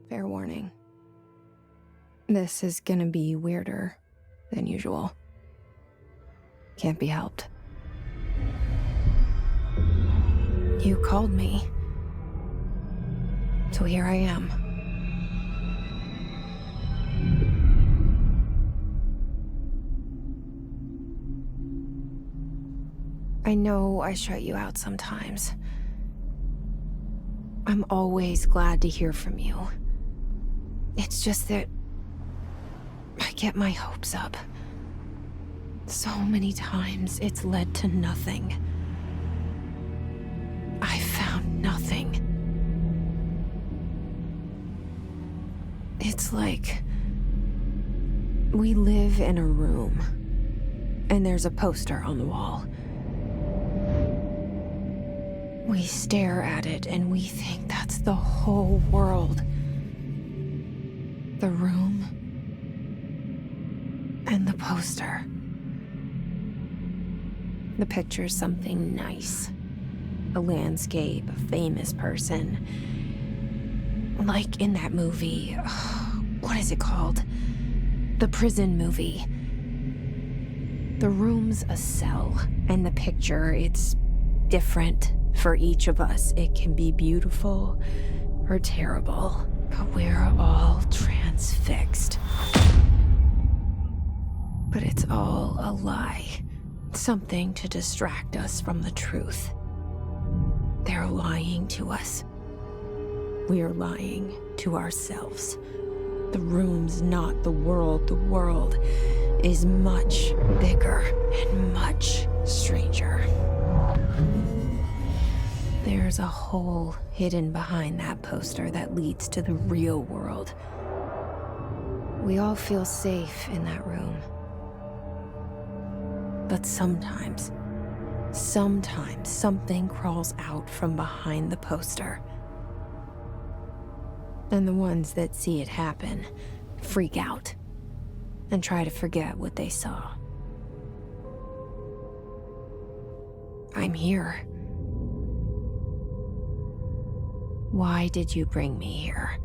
Fair warning. This is gonna be weirder than usual. Can't be helped. You called me. So here I am. I know I shut you out sometimes. I'm always glad to hear from you. It's just that I get my hopes up. So many times it's led to nothing. I found nothing. It's like we live in a room, and there's a poster on the wall. We stare at it and we think that's the whole world. The room and the poster. The picture's something nice. A landscape, a famous person. Like in that movie, what is it called? The prison movie. The room's a cell, and the picture, it's different for each of us. It can be beautiful or terrible, but we're all transfixed. But it's all a lie. Something to distract us from the truth. They're lying to us. We're lying to ourselves. The room's not the world. The world is much bigger and much stranger. There's a hole hidden behind that poster that leads to the real world. We all feel safe in that room. But sometimes something crawls out from behind the poster. And the ones that see it happen freak out and try to forget what they saw. I'm here. Why did you bring me here?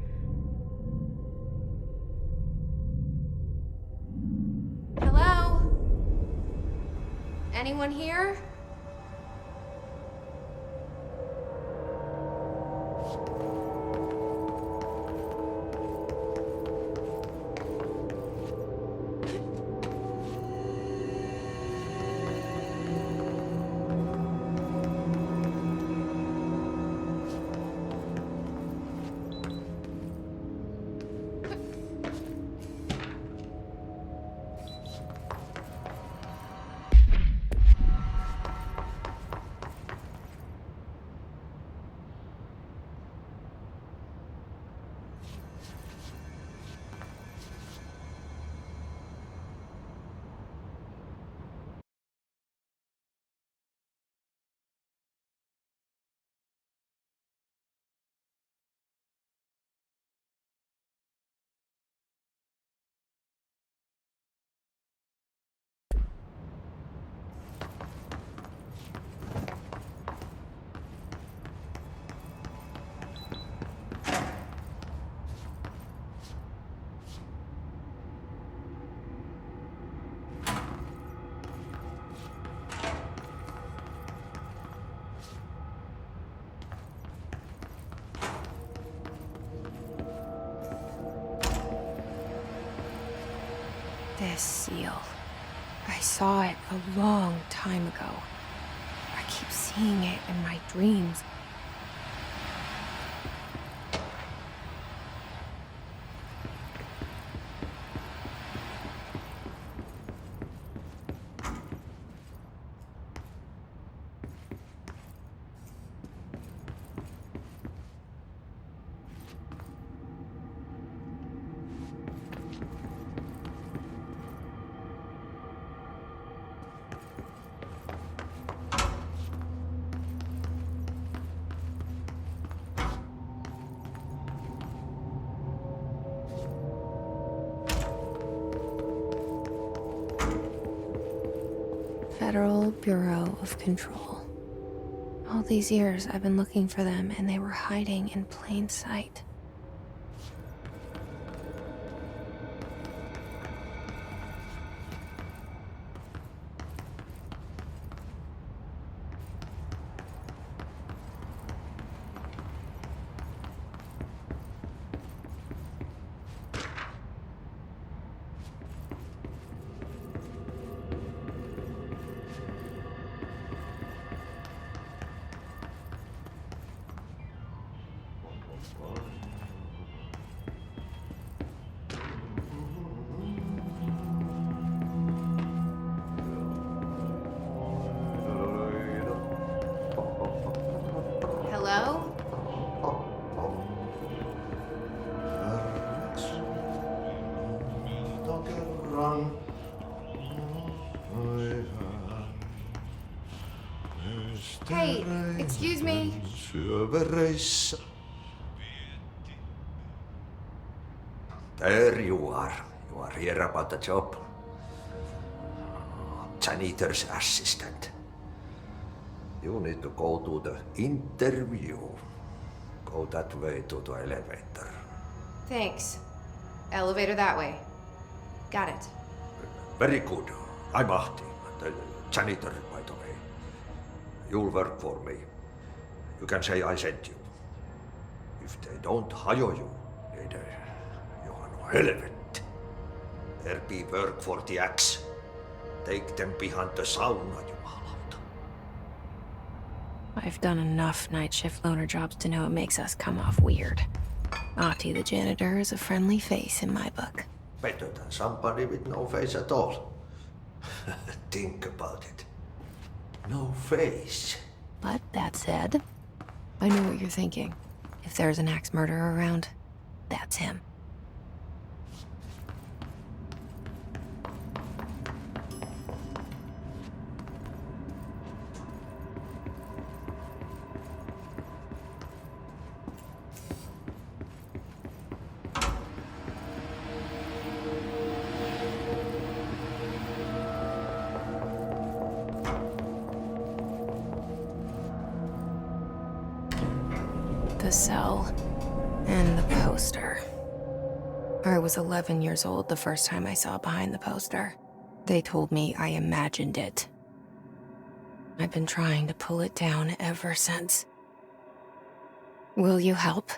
Hello? Anyone here? This seal. I saw it a long time ago. I keep seeing it in my dreams. Federal Bureau of Control. All these years I've been looking for them and they were hiding in plain sight. Hey, excuse me. Syövereissä. There you are. You are here about the job. Janitor's assistant. You need to go to the interview. Go that way to the elevator. Thanks. Elevator that way. Got it. Very good. I'm Ahti, the janitor, by the way. You'll work for me. You can say I sent you. If they don't hire you, then you are no helvet. There be work for the axe. Take them behind the sauna, jumalauta. I've done enough night shift loner jobs to know it makes us come off weird. Ahti the janitor is a friendly face in my book. Better than somebody with no face at all. Think about it. No face. But that said, I know what you're thinking. If there's an axe murderer around, that's him. The cell and the poster. I was 11 years old the first time I saw behind the poster. They told me I imagined it. I've been trying to pull it down ever since. Will you help?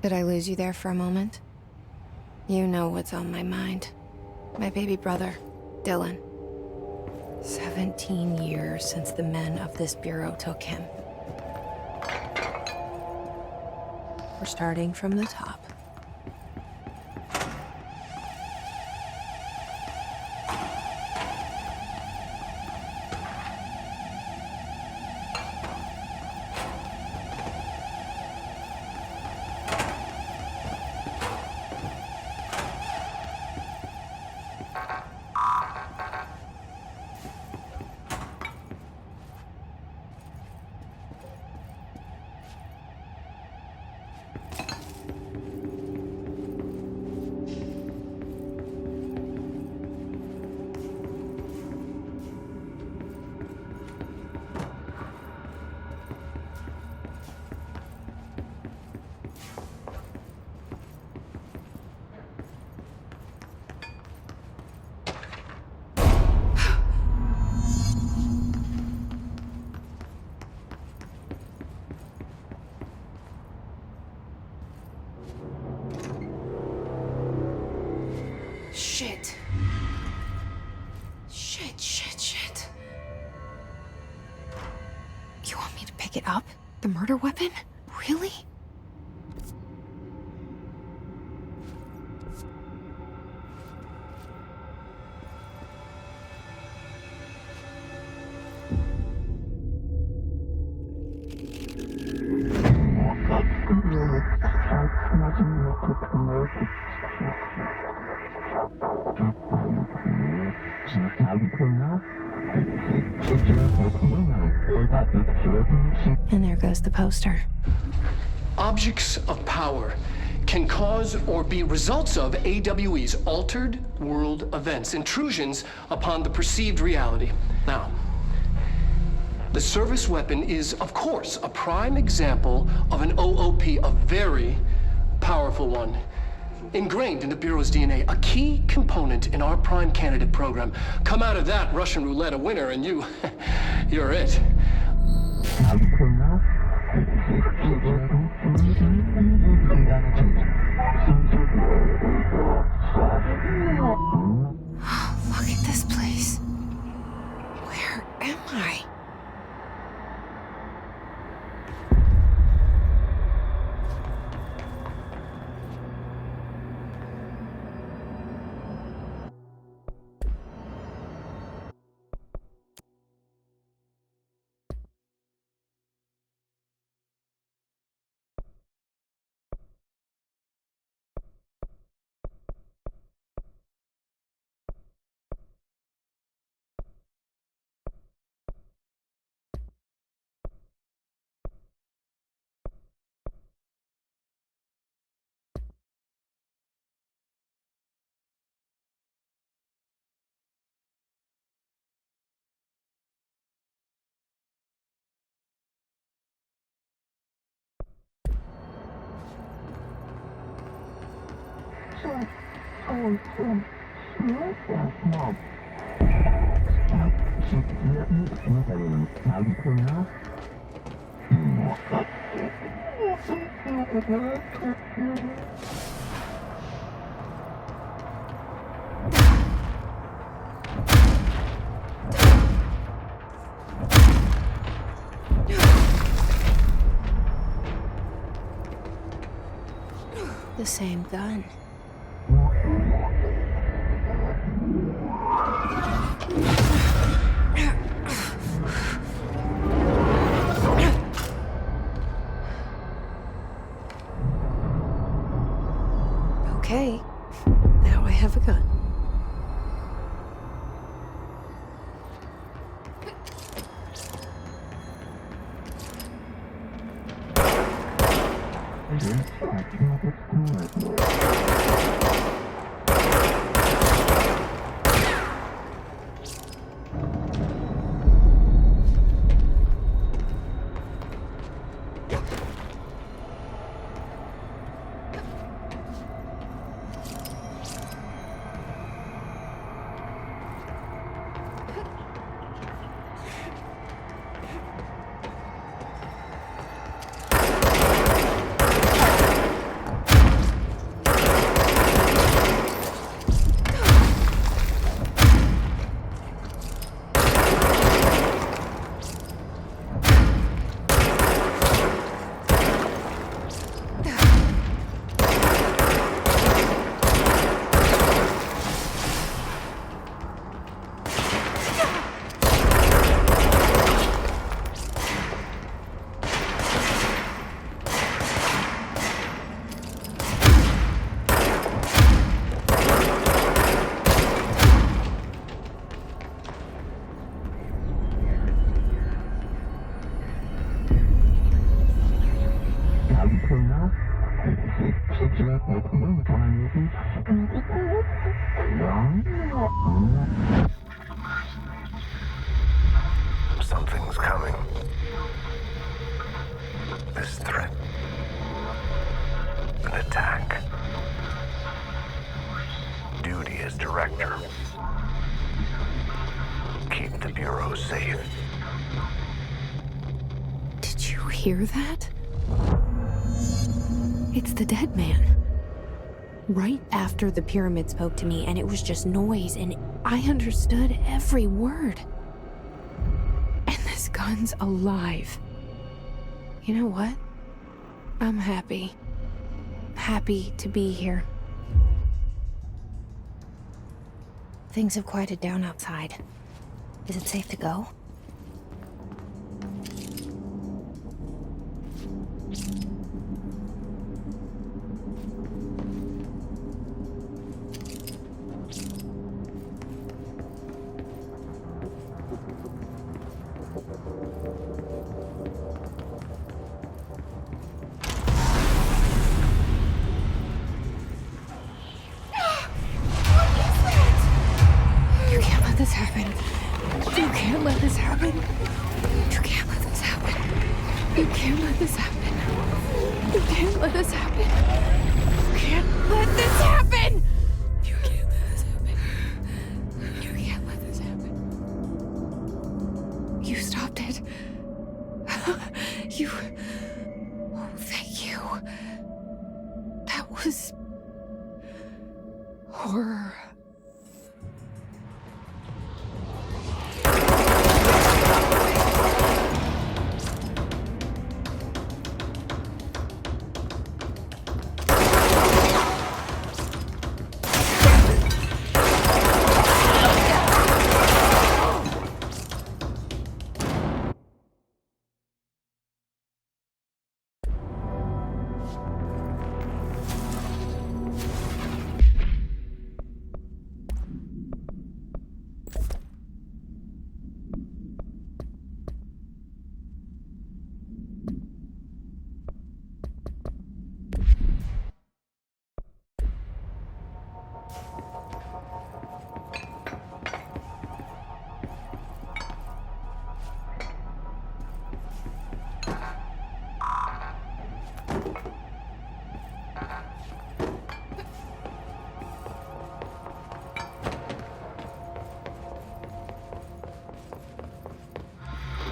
Did I lose you there for a moment? You know what's on my mind. My baby brother, Dylan. 17 years since the men of this bureau took him. We're starting from the top. Shit. Shit. You want me to pick it up? The murder weapon? Really? And there goes the poster. Objects of power can cause or be results of AWE's altered world events, intrusions upon the perceived reality. Now, the service weapon is, of course, a prime example of an OOP, a very powerful one. Ingrained in the Bureau's DNA, a key component in our prime candidate program. Come out of that Russian roulette a winner and you're it. Look at this place. Where am I? The same gun. Okay, now I have a gun. Something's coming. This threat. An attack. Duty as director. Keep the Bureau safe. Did you hear that? It's the dead man. Right after the pyramid spoke to me, and it was just noise, and I understood every word. And this gun's alive. You know what? I'm happy. Happy to be here. Things have quieted down outside. Is it safe to go? You can't let this happen. You can't let this happen. You can't let this happen! You can't let this happen. You can't let this happen. You stopped it. You... Oh, thank you. That was... horror.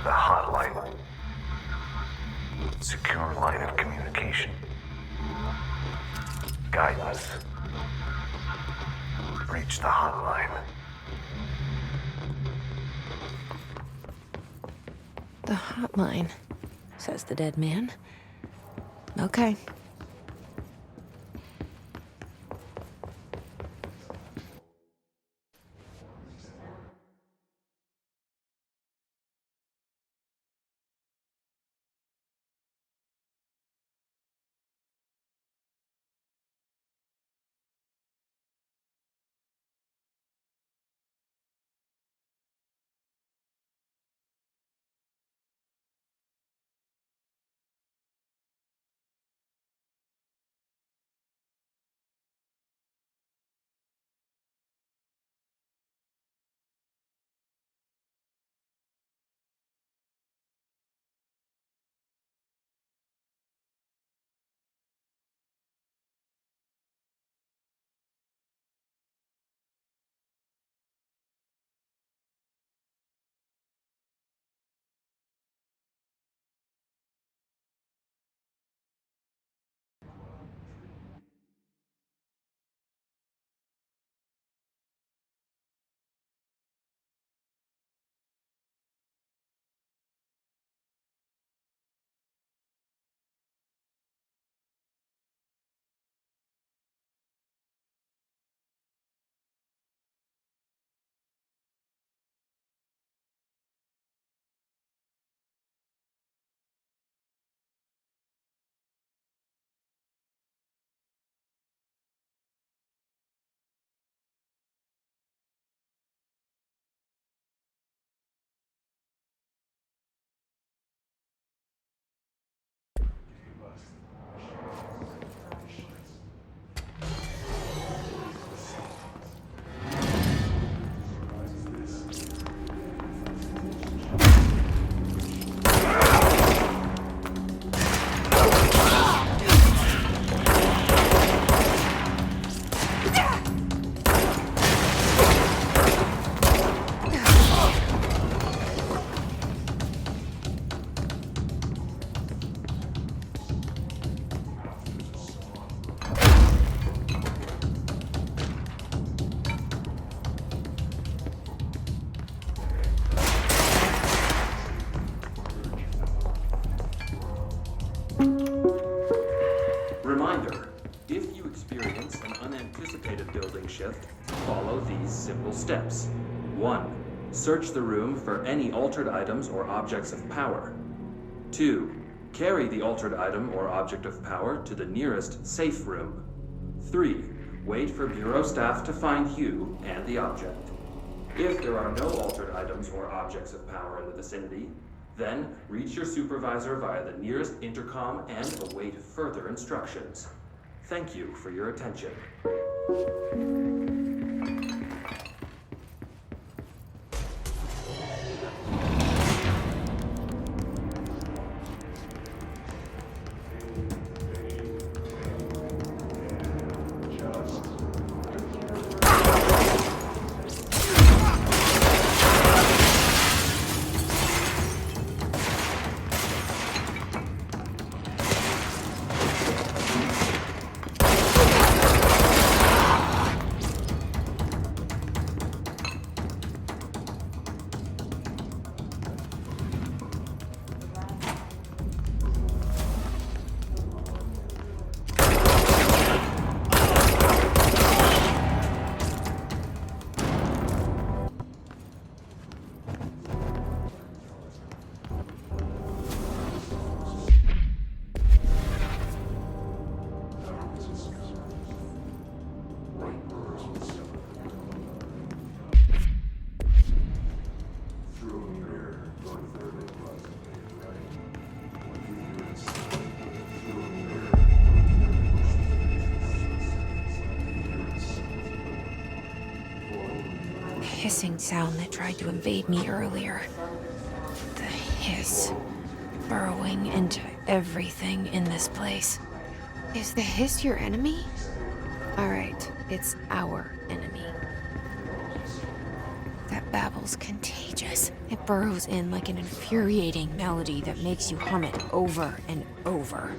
The hotline. Secure line of communication. Guidance. Reach the hotline. The hotline, says the dead man. Okay. Reminder, if you experience an unanticipated building shift, follow these simple steps. 1. Search the room for any altered items or objects of power. 2. Carry the altered item or object of power to the nearest safe room. 3. Wait for Bureau staff to find you and the object. If there are no altered items or objects of power in the vicinity, then reach your supervisor via the nearest intercom and await further instructions. Thank you for your attention. hissing sound that tried to invade me earlier. The hiss, burrowing into everything in this place. Is the hiss your enemy? Alright, it's our enemy. That babble's contagious. It burrows in like an infuriating melody that makes you hum it over and over.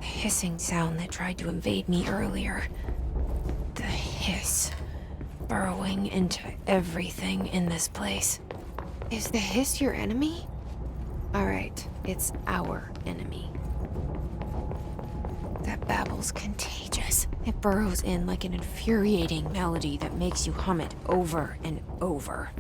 Hissing sound that tried to invade me earlier. The hiss, burrowing into everything in this place. Is the hiss your enemy? Alright, it's our enemy. That babble's contagious. It burrows in like an infuriating melody that makes you hum it over and over.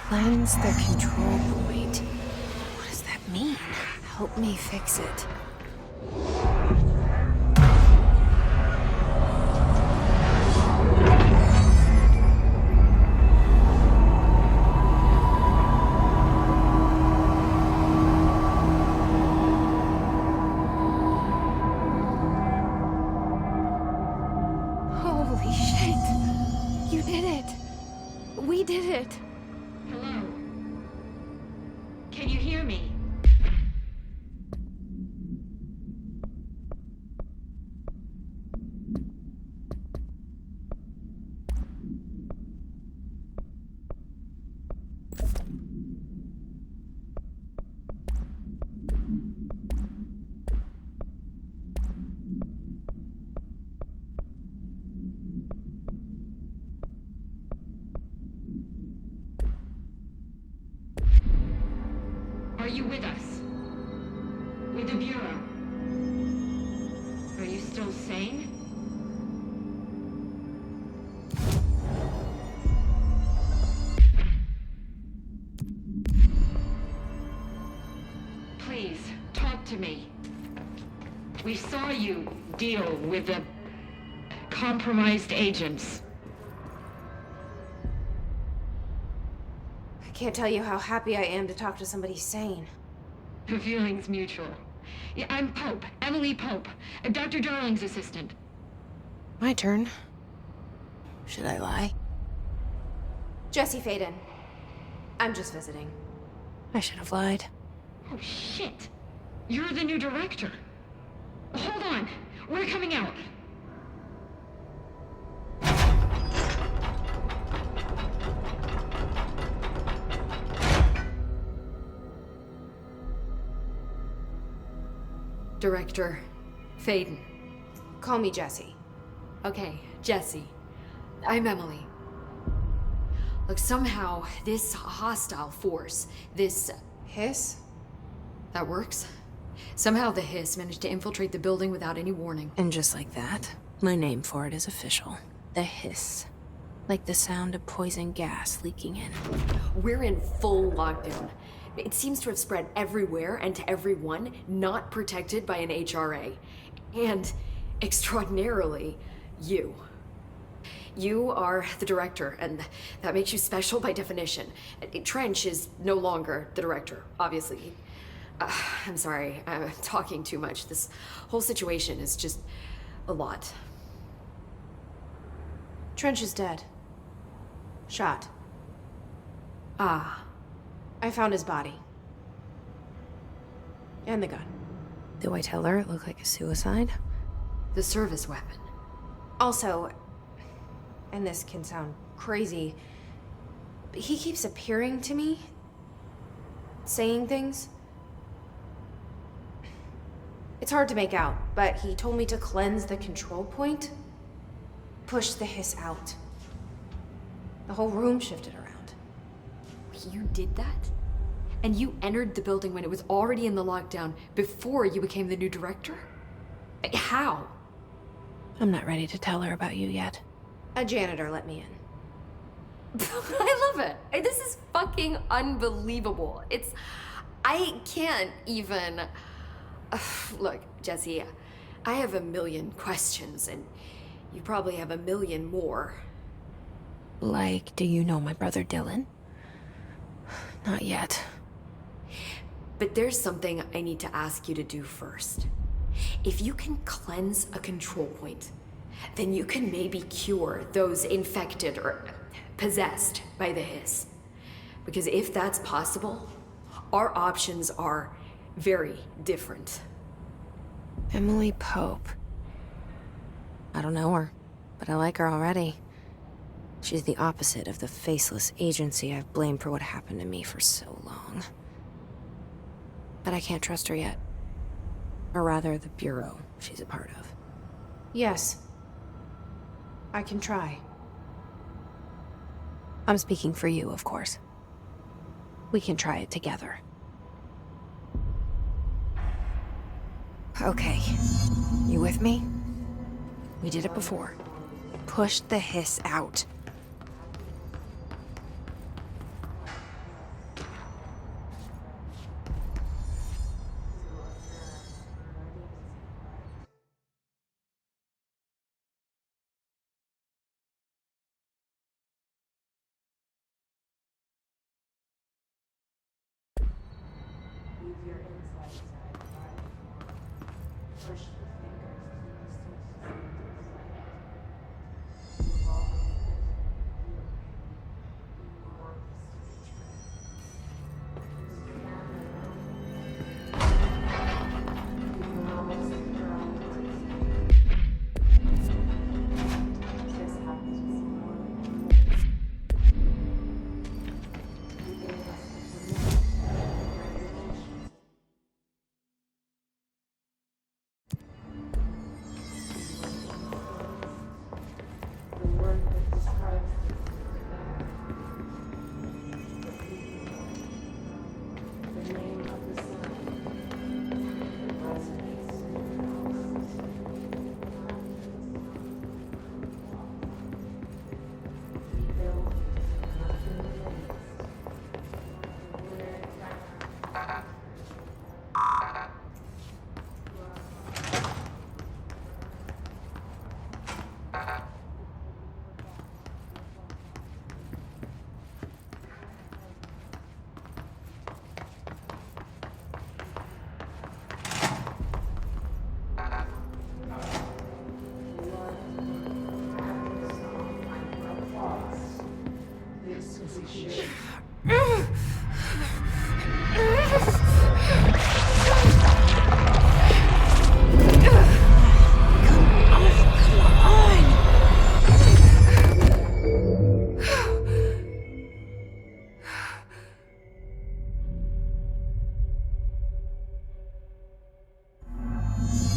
Cleanse the control point. What does that mean? Help me fix it. We did it. Hello? Can you hear me? Are you with us? With the Bureau? Are you still sane? Please, talk to me. We saw you deal with the compromised agents. I can't tell you how happy I am to talk to somebody sane. The feeling's mutual. Yeah, I'm Pope, Emily Pope, Dr. Darling's assistant. My turn. Should I lie? Jesse Faden. I'm just visiting. I should have lied. Oh, shit. You're the new director. Hold on. We're coming out. Director Faden. Call me Jesse. Okay, Jesse. I'm Emily. Look, somehow this hostile force, this... Hiss? That works? Somehow the hiss managed to infiltrate the building without any warning. And just like that, my name for it is official. The hiss. Like the sound of poison gas leaking in. We're in full lockdown. It seems to have spread everywhere and to everyone not protected by an HRA. And, extraordinarily, you. You are the director, and that makes you special by definition. Trench is no longer the director, obviously. I'm sorry, I'm talking too much. This whole situation is just a lot. Trench is dead. Shot. Ah. I found his body. And the gun. Do I tell her it looked like a suicide? The service weapon. Also, and this can sound crazy, but he keeps appearing to me, saying things. It's hard to make out, but he told me to cleanse the control point, push the hiss out. The whole room shifted around. You did that? And you entered the building when it was already in the lockdown before you became the new director? How? I'm not ready to tell her about you yet. A janitor let me in. I love it. This is fucking unbelievable. I can't even... Look, Jesse, I have a million questions, and you probably have a million more. Like, do you know my brother Dylan? Not yet. But there's something I need to ask you to do first. If you can cleanse a control point, then you can maybe cure those infected or possessed by the hiss. Because if that's possible, our options are very different. Emily Pope. I don't know her, but I like her already. She's the opposite of the faceless agency I've blamed for what happened to me for so long. But I can't trust her yet. Or rather, the Bureau she's a part of. Yes. I can try. I'm speaking for you, of course. We can try it together. Okay. You with me? We did it before. Push the hiss out.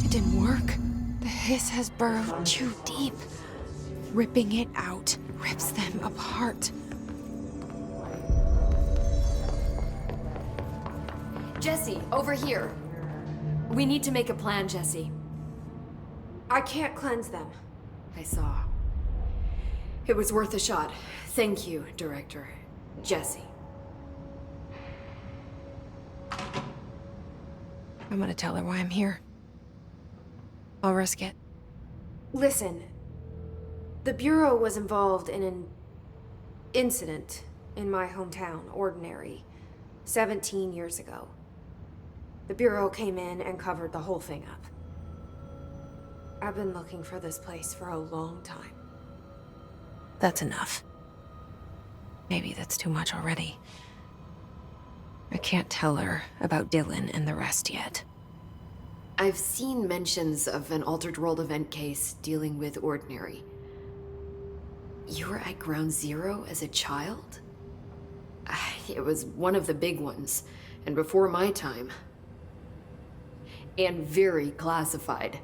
It didn't work. The hiss has burrowed too deep. Ripping it out rips them apart. Jesse, over here. We need to make a plan, Jesse. I can't cleanse them. I saw. It was worth a shot. Thank you, Director. Jesse. I'm gonna tell her why I'm here. I'll risk it. Listen, the Bureau was involved in an incident in my hometown, Ordinary, 17 years ago. The Bureau came in and covered the whole thing up. I've been looking for this place for a long time. That's enough. Maybe that's too much already. I can't tell her about Dylan and the rest yet. I've seen mentions of an Altered World event case dealing with Ordinary. You were at Ground Zero as a child? It was one of the big ones, and before my time. And very classified.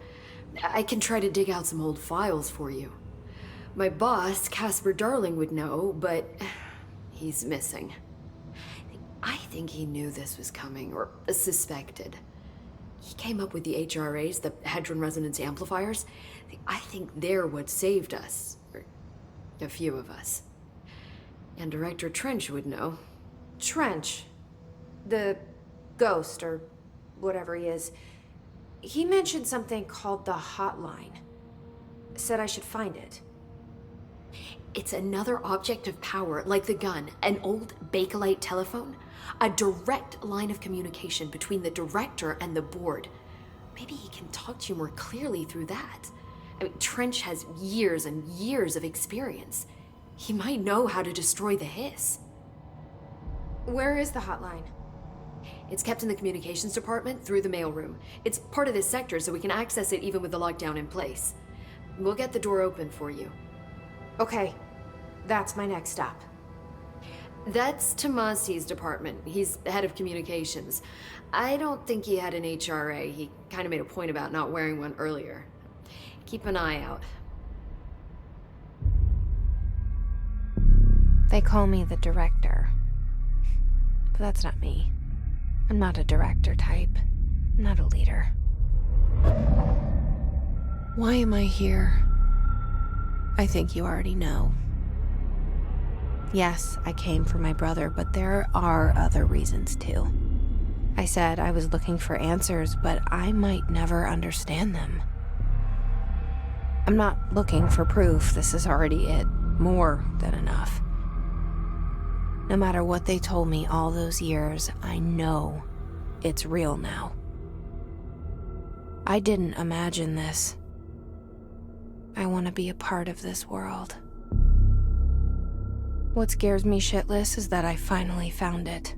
I can try to dig out some old files for you. My boss, Casper Darling, would know, but he's missing. I think he knew this was coming, or suspected. He came up with the HRAs, the Hadron Resonance Amplifiers. I think they're what saved us. Or a few of us. And Director Trench would know. Trench, the ghost, or whatever he is, he mentioned something called the Hotline. Said I should find it. It's another object of power, like the gun, an old Bakelite telephone. A direct line of communication between the director and the board. Maybe he can talk to you more clearly through that. I mean, Trench has years and years of experience. He might know how to destroy the hiss. Where is the hotline? It's kept in the communications department through the mailroom. It's part of this sector, so we can access it even with the lockdown in place. We'll get the door open for you. Okay, that's my next stop. That's Tomasi's department. He's the head of communications. I don't think he had an HRA. He kind of made a point about not wearing one earlier. Keep an eye out. They call me the director. But that's not me. I'm not a director type. I'm not a leader. Why am I here? I think you already know. Yes, I came for my brother, but there are other reasons too. I said I was looking for answers, but I might never understand them. I'm not looking for proof. This is already it. More than enough. No matter what they told me all those years, I know it's real now. I didn't imagine this. I want to be a part of this world. What scares me shitless is that I finally found it.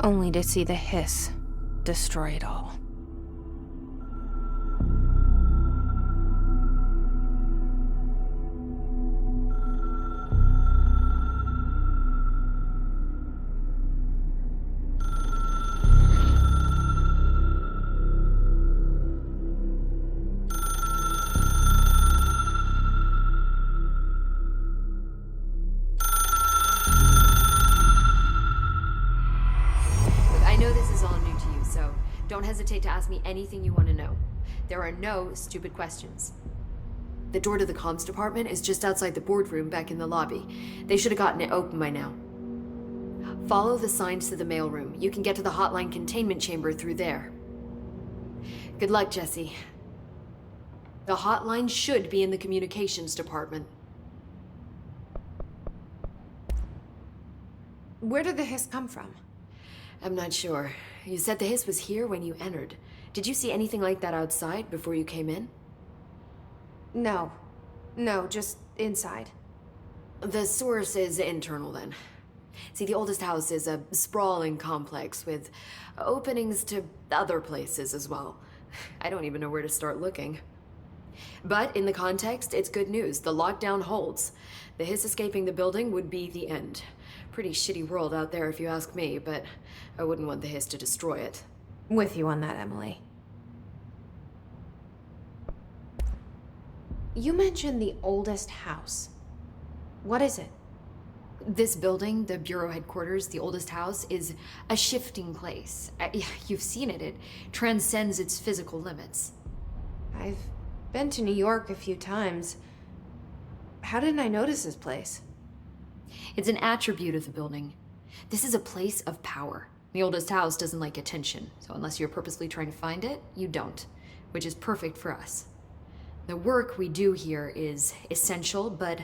Only to see the hiss destroy it all. Don't hesitate to ask me anything you want to know. There are no stupid questions. The door to the comms department is just outside the boardroom back in the lobby. They should have gotten it open by now. Follow the signs to the mailroom. You can get to the hotline containment chamber through there. Good luck, Jesse. The hotline should be in the communications department. Where did the hiss come from? I'm not sure. You said the hiss was here when you entered. Did you see anything like that outside before you came in? No. No, just inside. The source is internal, then. See, the oldest house is a sprawling complex with openings to other places as well. I don't even know where to start looking. But in the context, it's good news. The lockdown holds. The hiss escaping the building would be the end. Pretty shitty world out there if you ask me, but I wouldn't want the hiss to destroy it. With you on that, Emily. You mentioned the oldest house. What is it? This building, the Bureau headquarters, the oldest house, is a shifting place. You've seen it. It transcends its physical limits. I've been to New York a few times. How didn't I notice this place? It's an attribute of the building. This is a place of power. The oldest house doesn't like attention, so unless you're purposely trying to find it, you don't, which is perfect for us. The work we do here is essential, but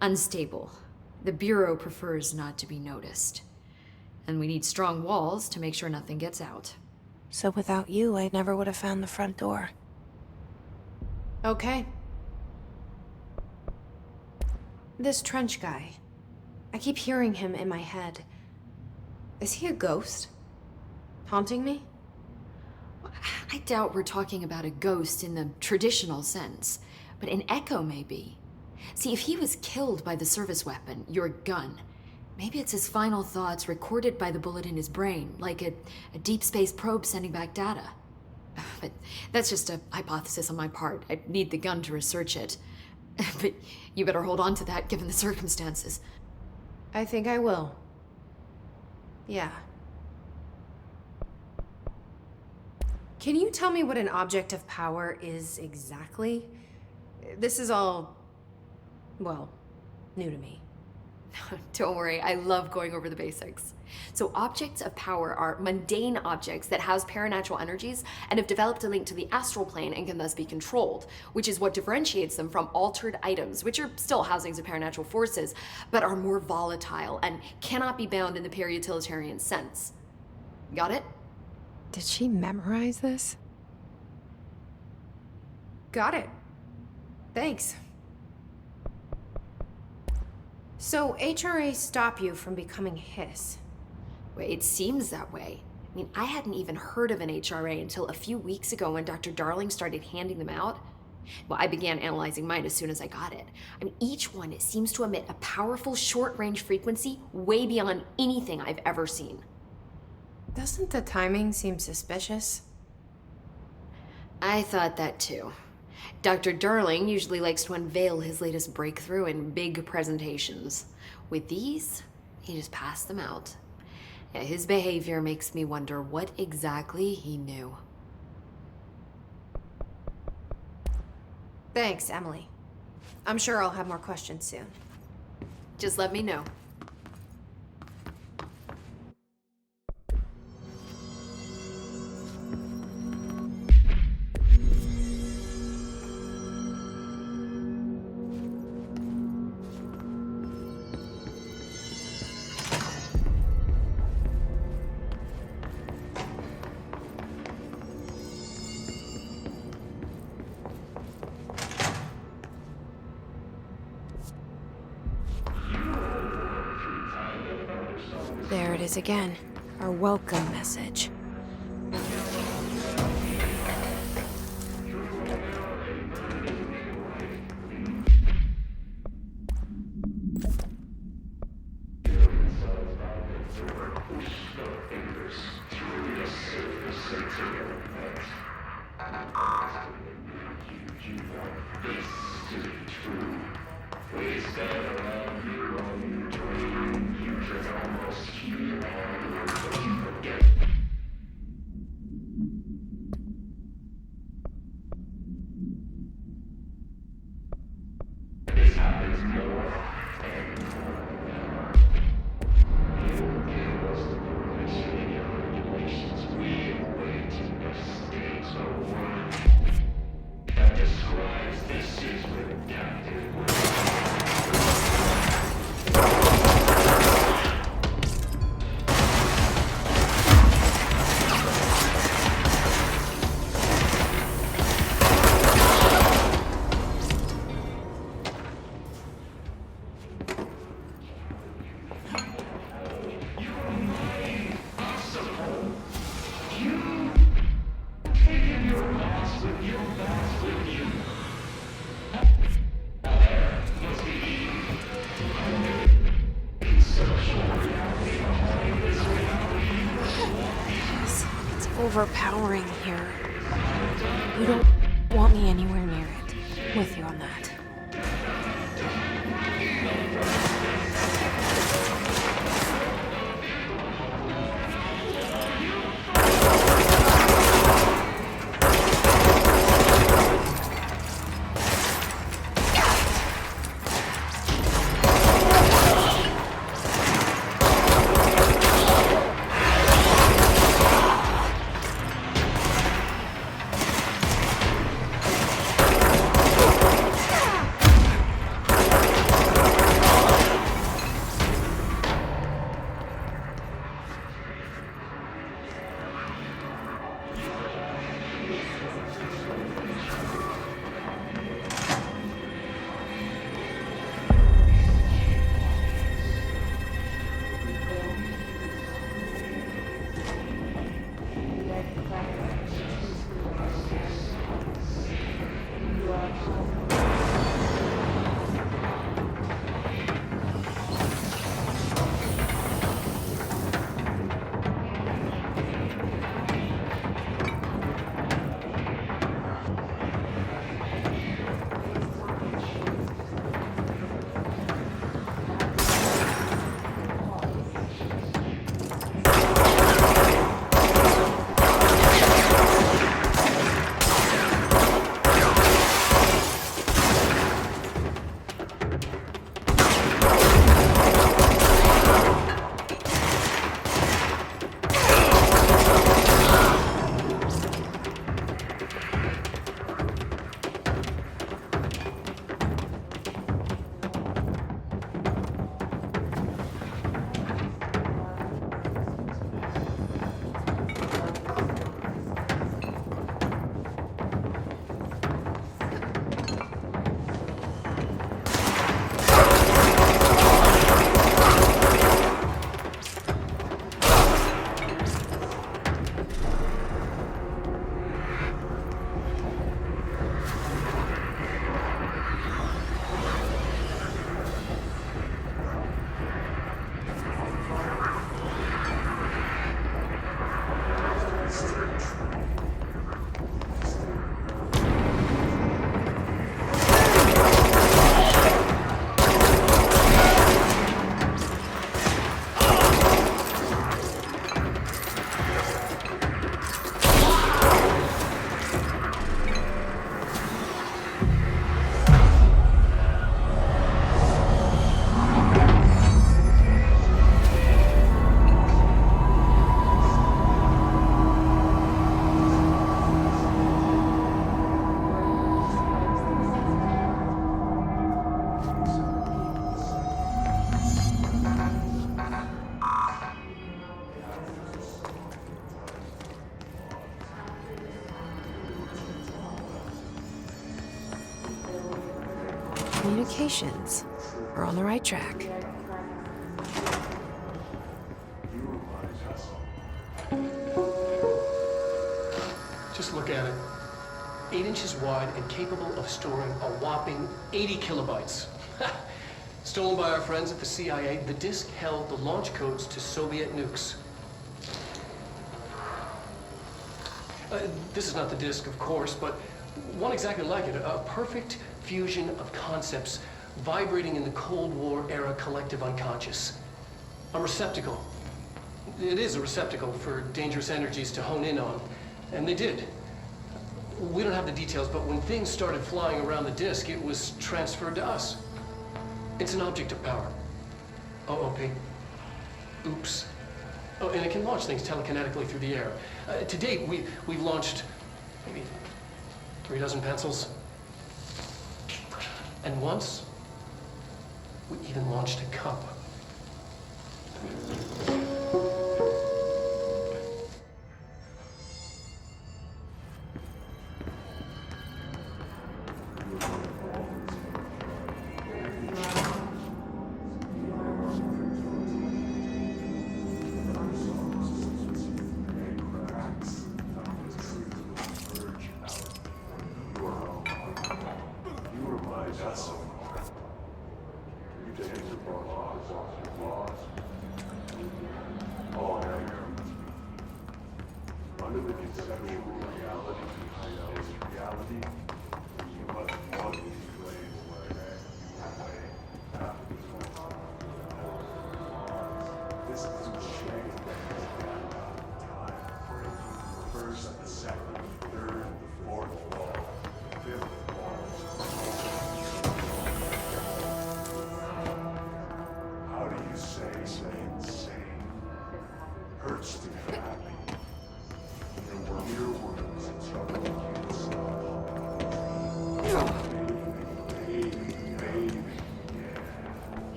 unstable. The Bureau prefers not to be noticed. And we need strong walls to make sure nothing gets out. So without you, I never would have found the front door. Okay. This Trench guy. I keep hearing him in my head. Is he a ghost? Haunting me? I doubt we're talking about a ghost in the traditional sense, but an echo maybe. See, if he was killed by the service weapon, your gun, maybe it's his final thoughts recorded by the bullet in his brain, like a deep space probe sending back data. But that's just a hypothesis on my part. I'd need the gun to research it. But you better hold on to that given the circumstances. I think I will. Yeah. Can you tell me what an object of power is exactly? This is all, well, new to me. Don't worry, I love going over the basics. So objects of power are mundane objects that house paranatural energies and have developed a link to the astral plane and can thus be controlled, which is what differentiates them from altered items, which are still housings of paranatural forces, but are more volatile and cannot be bound in the peri-utilitarian sense. Got it? Did she memorize this? Got it. Thanks. So HRA stop you from becoming Hiss? Well, it seems that way. I mean, I hadn't even heard of an HRA until a few weeks ago when Dr. Darling started handing them out. Well, I began analyzing mine as soon as I got it. I mean, each one seems to emit a powerful short-range frequency way beyond anything I've ever seen. Doesn't the timing seem suspicious? I thought that too. Dr. Darling usually likes to unveil his latest breakthrough in big presentations. With these, he just passed them out. Yeah, his behavior makes me wonder what exactly he knew. Thanks, Emily. I'm sure I'll have more questions soon. Just let me know. There it is again. Our welcome message. overpowering here. You don't want me anywhere near it. With you on that. Communications. We're on the right track. Just look at it. 8 inches wide and capable of storing a whopping 80 kilobytes. Stolen by our friends at the CIA, the disk held the launch codes to Soviet nukes. This is not the disk, of course, but one exactly like it. A perfect fusion of concepts vibrating in the Cold War era collective unconscious. A receptacle. It is a receptacle for dangerous energies to hone in on. And they did. We don't have the details, but when things started flying around the disk, it was transferred to us. It's an object of power. OOP. Oops. Oh, and it can launch things telekinetically through the air. To date, we've launched maybe 3 dozen pencils. And once, we even launched a cup.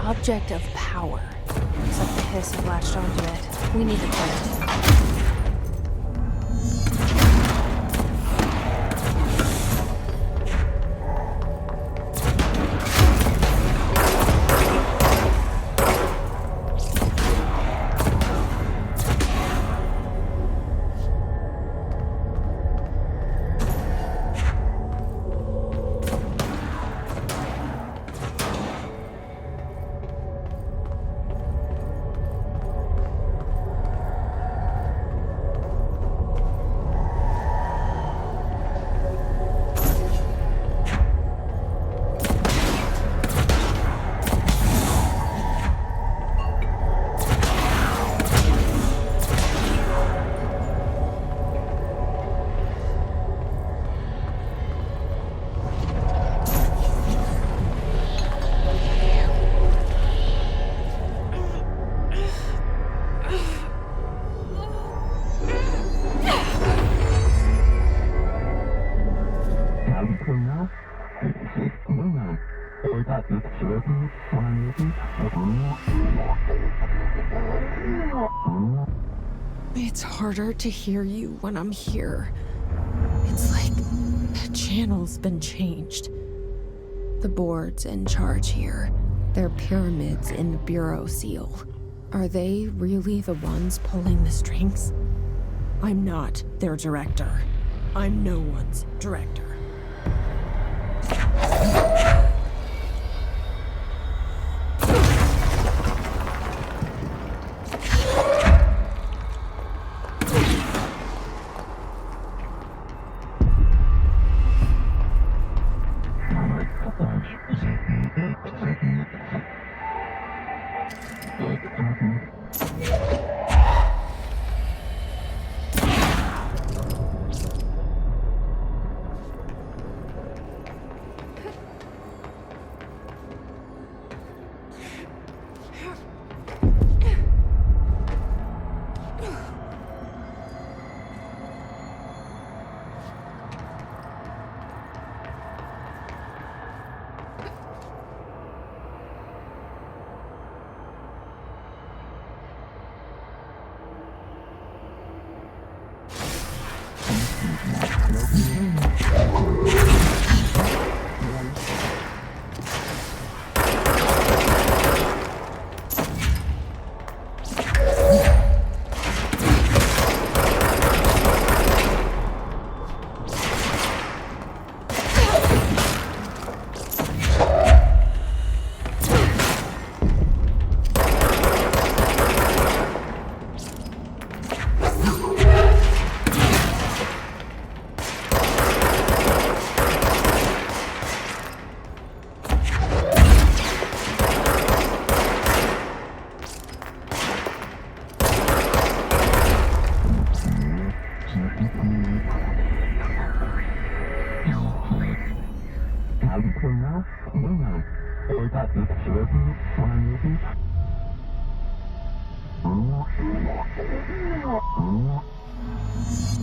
Object of power. Looks like the hiss have latched onto it. We need to find it. It's harder to hear you when I'm here. It's like the channel's been changed. The board's in charge here. They're pyramids in the Bureau seal. Are they really the ones pulling the strings? I'm not their director. I'm no one's director.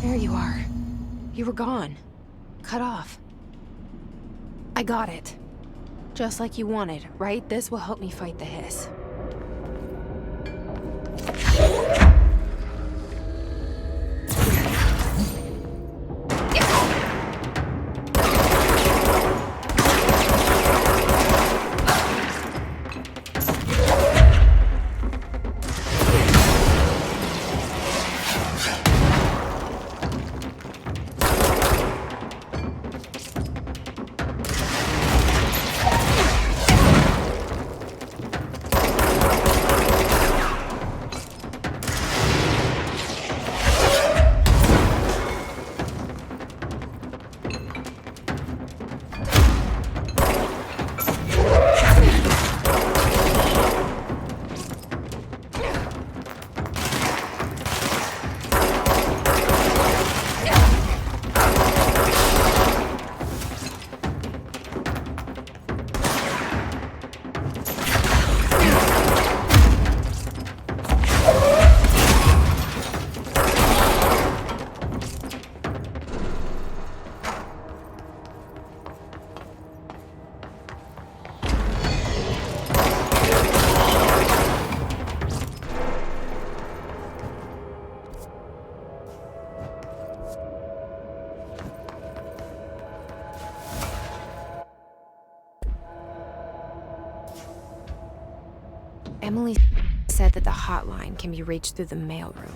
There you are. You were gone. Cut off. I got it. Just like you wanted, right? This will help me fight the hiss. Emily said that the hotline can be reached through the mailroom.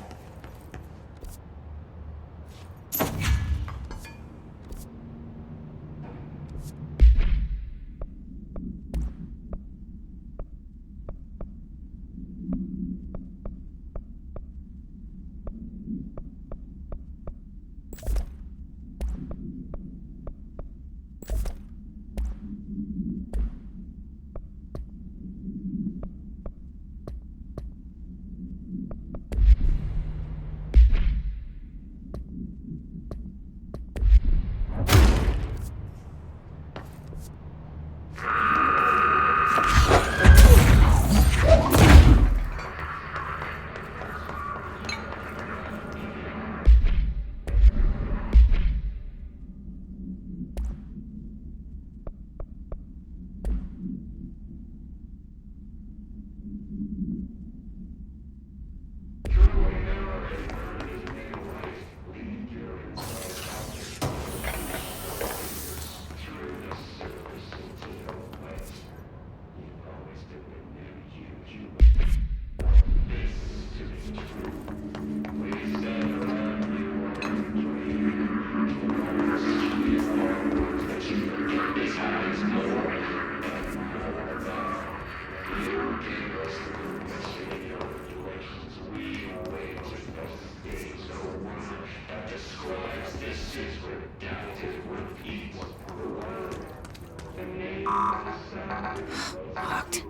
Locked.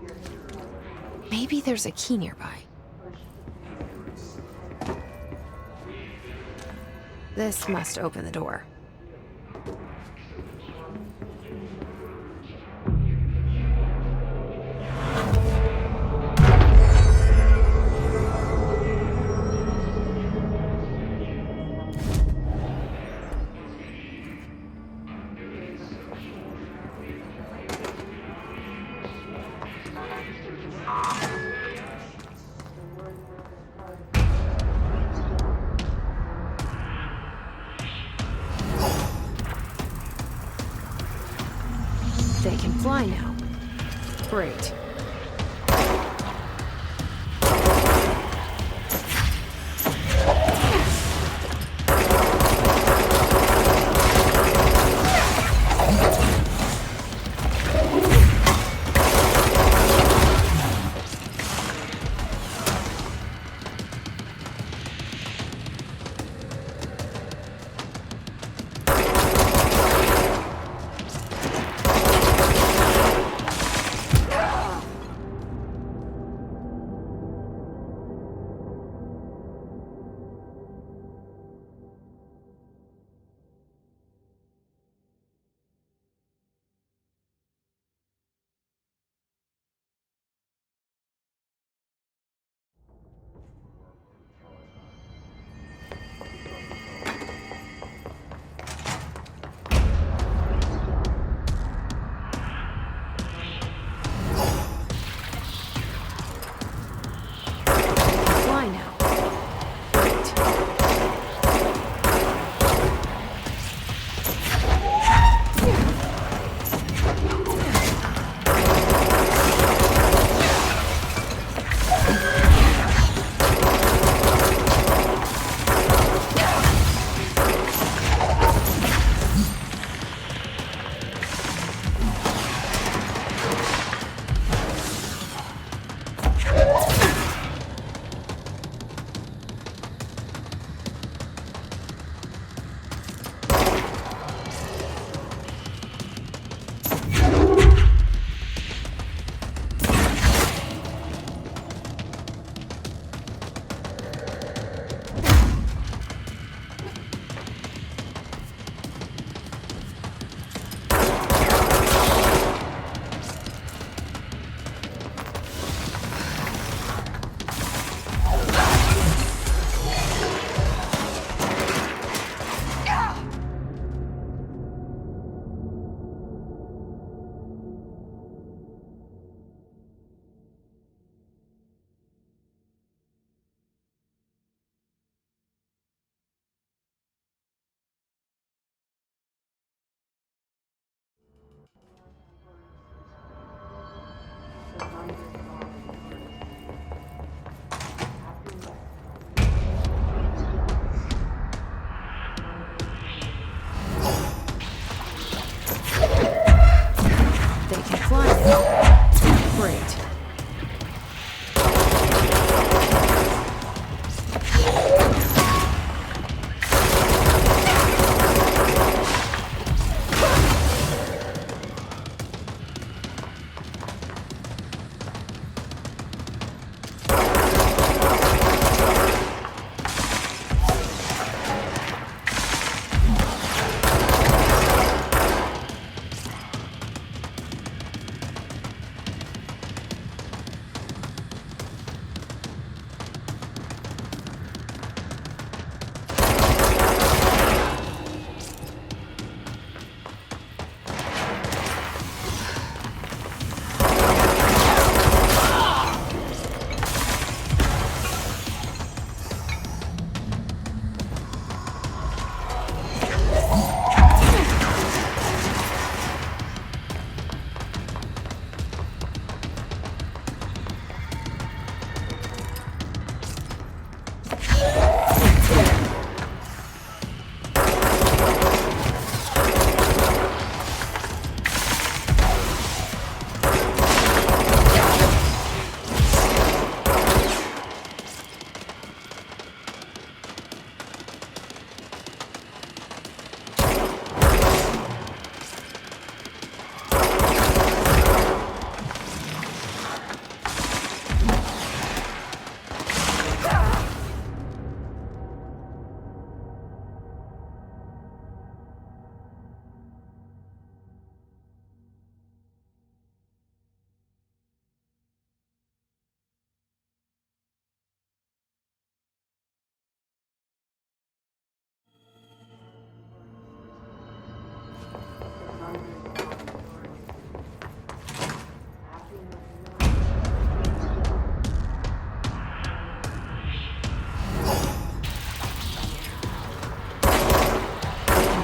Maybe there's a key nearby. This must open the door. They can fly now. Great.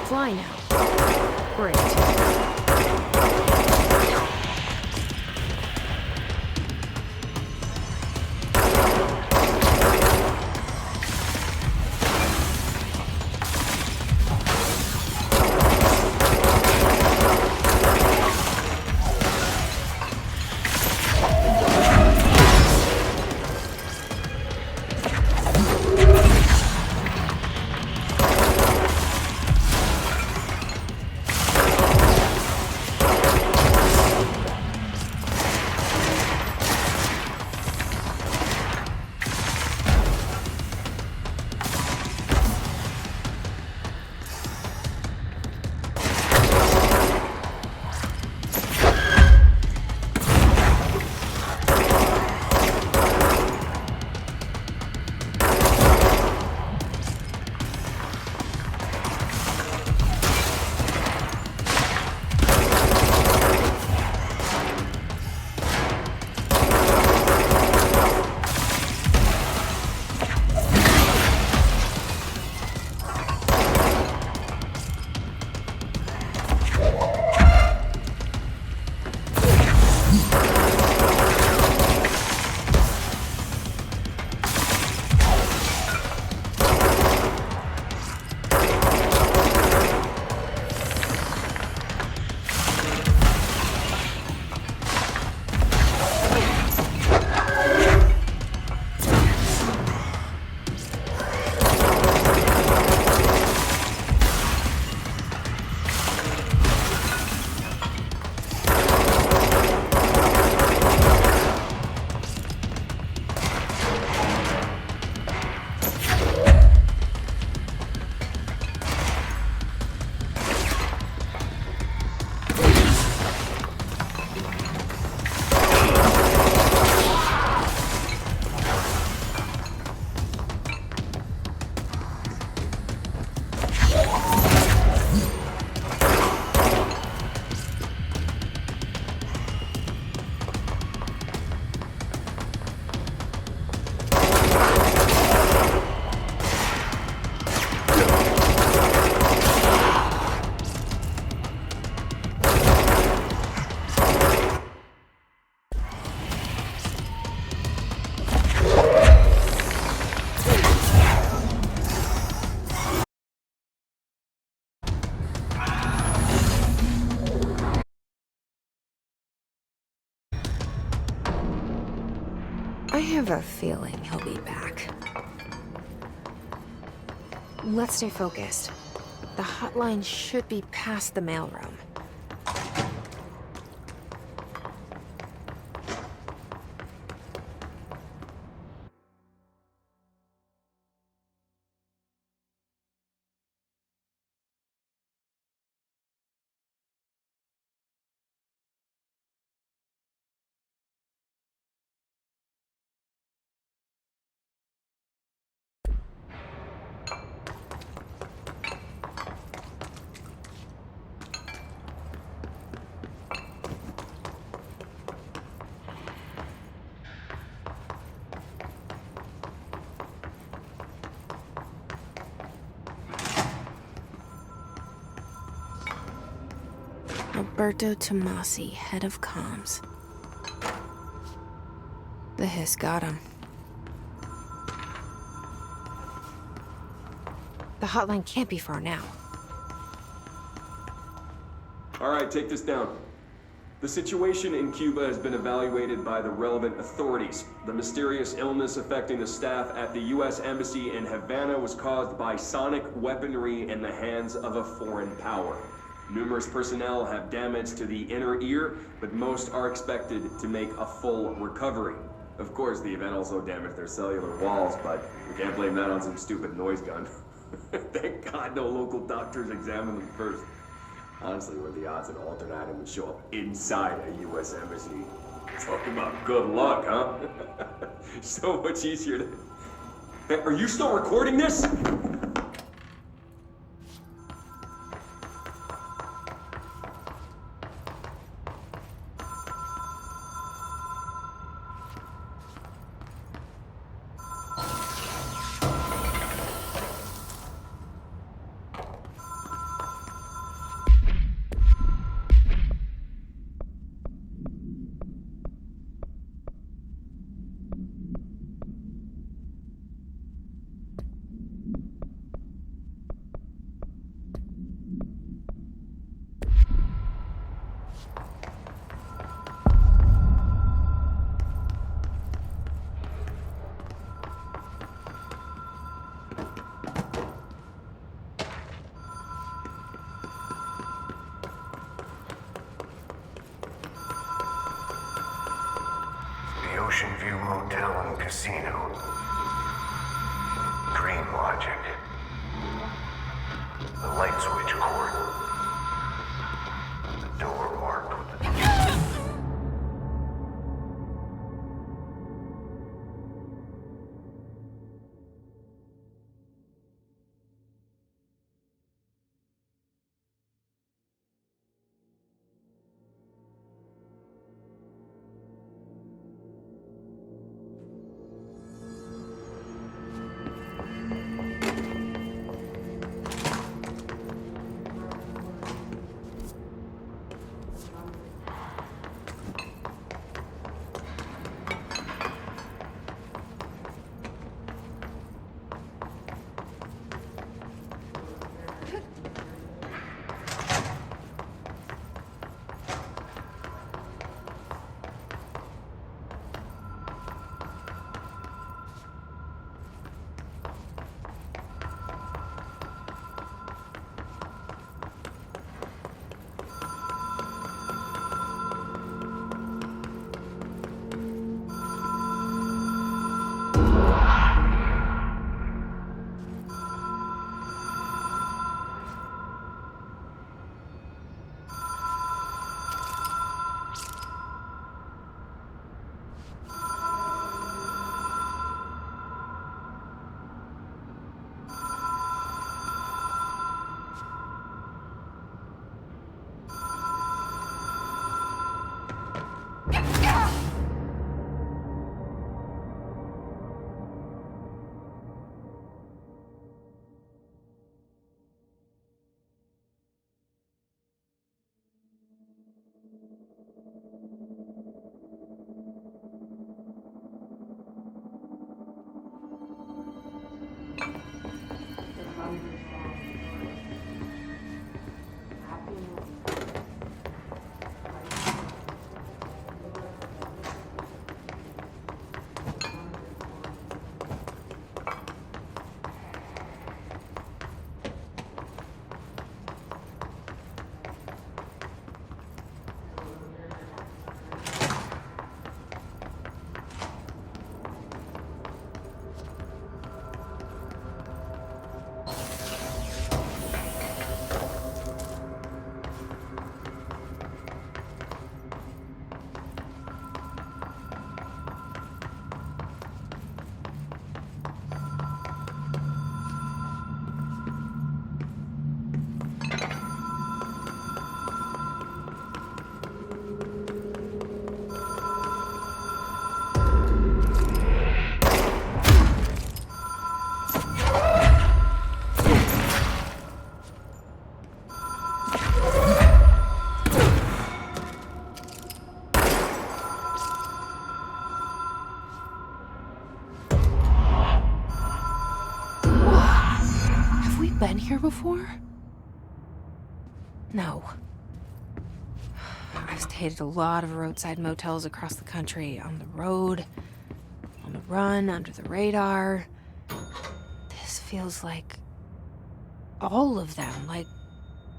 fly now. Great. I have a feeling he'll be back. Let's stay focused. The hotline should be past the mailroom. Alberto Tomasi, head of comms. The hiss got him. The hotline can't be far now. All right, take this down. The situation in Cuba has been evaluated by the relevant authorities. The mysterious illness affecting the staff at the U.S. Embassy in Havana was caused by sonic weaponry in the hands of a foreign power. Numerous personnel have damage to the inner ear, but most are expected to make a full recovery. Of course, the event also damaged their cellular walls, but we can't blame that on some stupid noise gun. Thank God no local doctors examined them first. Honestly, what are the odds an alternate item would show up inside a U.S. embassy? Talk about good luck, huh? So much easier to... Hey, are you still recording this? Ocean View Motel and Casino. Dream Logic. The light switch cord. The door marked with the... Been here before? No. I've stayed at a lot of roadside motels across the country, on the road, on the run, under the radar. This feels like all of them, like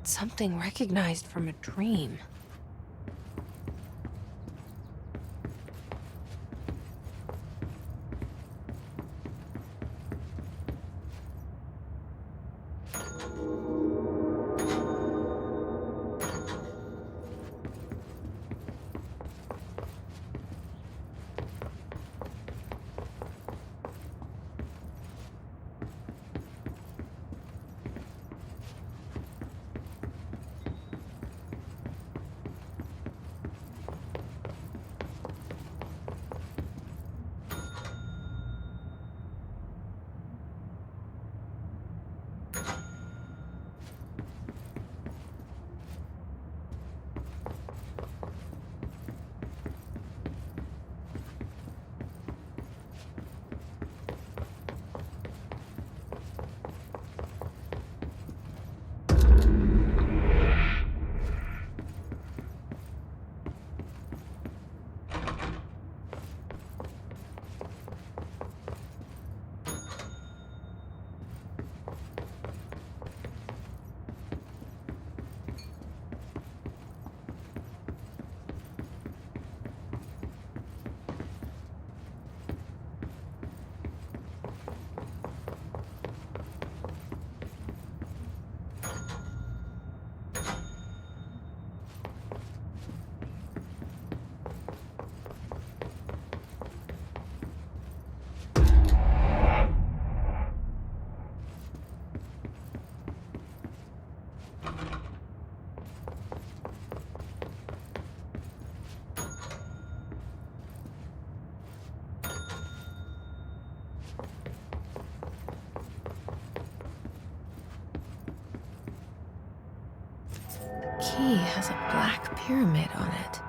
something recognized from a dream. key has a black pyramid on it.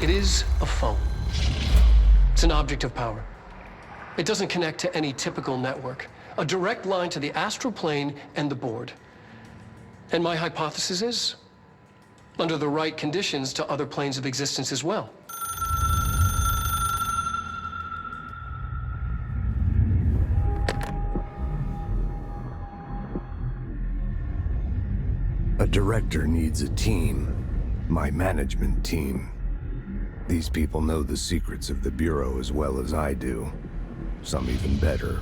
It is a phone. It's an object of power. It doesn't connect to any typical network. A direct line to the astral plane and the board. And my hypothesis is, under the right conditions, to other planes of existence as well. A director needs a team. My management team. These people know the secrets of the Bureau as well as I do. Some even better.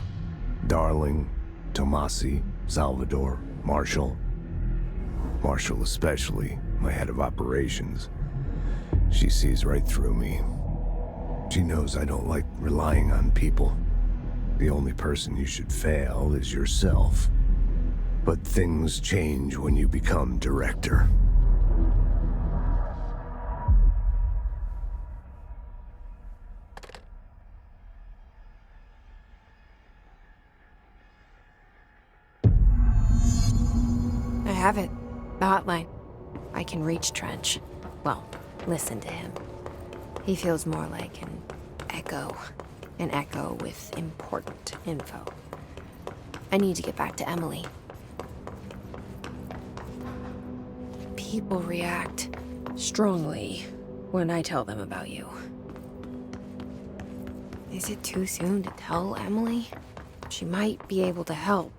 Darling, Tomasi, Salvador, Marshall. Marshall especially, my head of operations. She sees right through me. She knows I don't like relying on people. The only person you should fail is yourself. But things change when you become director. I have it. The hotline. I can reach Trench. Well, listen to him. He feels more like an echo. An echo with important info. I need to get back to Emily. People react strongly when I tell them about you. Is it too soon to tell Emily? She might be able to help.